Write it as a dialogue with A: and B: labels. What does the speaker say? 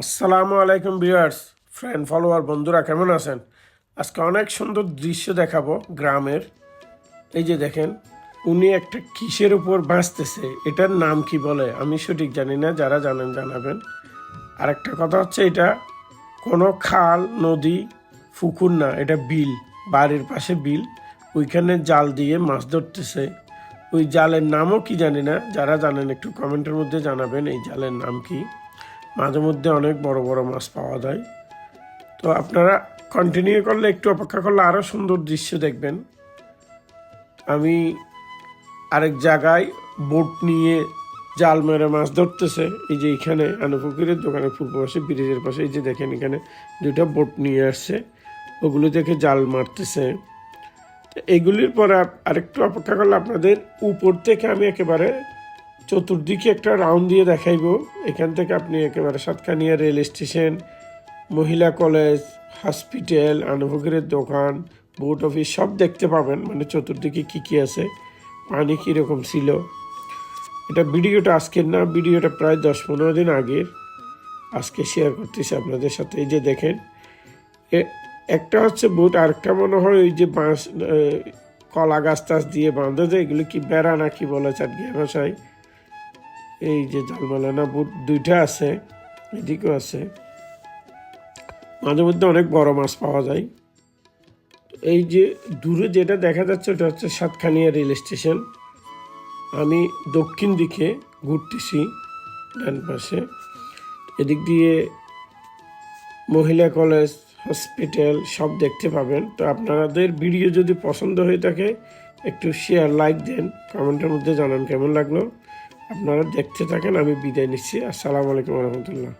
A: আসসালামু আলাইকুম viewers, friend follower বন্ধুরা কেমন আছেন? আজকে অনেক সুন্দর দৃশ্য দেখাবো গ্রামের। এই যে দেখেন, উনি একটা কিসের উপর বাঁচতেছে, এটার নাম কি বলে আমি সঠিক জানি না, যারা জানেন জানাবেন। আর একটা কথা হচ্ছে, এটা কোনো খাল নদী পুকুর না, এটা বিল, বাড়ির পাশে বিল। ওইখানে জাল দিয়ে মাছ ধরতেছে। ওই জালের নামও কি জানি না, যারা জানেন একটু কমেন্টের মধ্যে জানাবেন এই জালের নাম কি। মাঝে মধ্যে অনেক বড় বড় মাছ পাওয়া যায়। তো আপনারা কন্টিনিউ করলে, একটু অপেক্ষা করলে আরও সুন্দর দৃশ্য দেখবেন। আমি আরেক জায়গায় বোট নিয়ে জাল মেরে মাছ ধরতেছে। এই যে এখানে আনুপুকুরের দোকানের পূর্ব পাশে ব্রিজের পাশে এই যে দেখেন, এখানে দুইটা বোট নিয়ে আসছে, ওগুলো থেকে জাল মারতেছে। এগুলির পরে আরেকটু অপেক্ষা করলে আপনাদের উপর থেকে আমি একেবারে চতুর্দিকে একটা রাউন্ড দিয়ে দেখাইব। এখান থেকে আপনি একেবারে সাতকানিয়া রেল স্টেশন, মহিলা কলেজ, হসপিটাল, আনুভোগের দোকান, বোট অফিস সব দেখতে পাবেন। মানে চতুর্দিকে কী কী আছে, পানি কীরকম ছিল। এটা ভিডিওটা আজকের না, ভিডিওটা প্রায় 10-15 দিন আগের। আজকে শেয়ার করতেছি আপনাদের সাথে। এই যে দেখেন, একটা হচ্ছে বোট, আরেকটা মনে হয় ওই যে বাঁশ কলা গাছ টাছ দিয়ে বাঁধে যায়, এগুলো কি বেড়া না কি বলে চাটগিয়া ভাষায়। এই যে জালমালানা বোট দুইটা আছে, এদিকেও আছে। মাঝে মধ্যে অনেক বড় মাছ পাওয়া যায়। এই যে দূরে যেটা দেখা যাচ্ছে, ওটা হচ্ছে সাতকানিয়া রেল স্টেশন। আমি দক্ষিণ দিকে ঘুরতেছি, ডান পাশে। এদিক দিয়ে মহিলা কলেজ, হসপিটাল সব দেখতে পাবেন। তো আপনাদের ভিডিও যদি পছন্দ হয়ে থাকে, একটু শেয়ার লাইক দেন, কমেন্টের মধ্যে জানান কেমন লাগলো। আপনারা দেখতে থাকেন, আমি বিদায় নিচ্ছি। আসসালামু আলাইকুম রহমতুল্লাহ।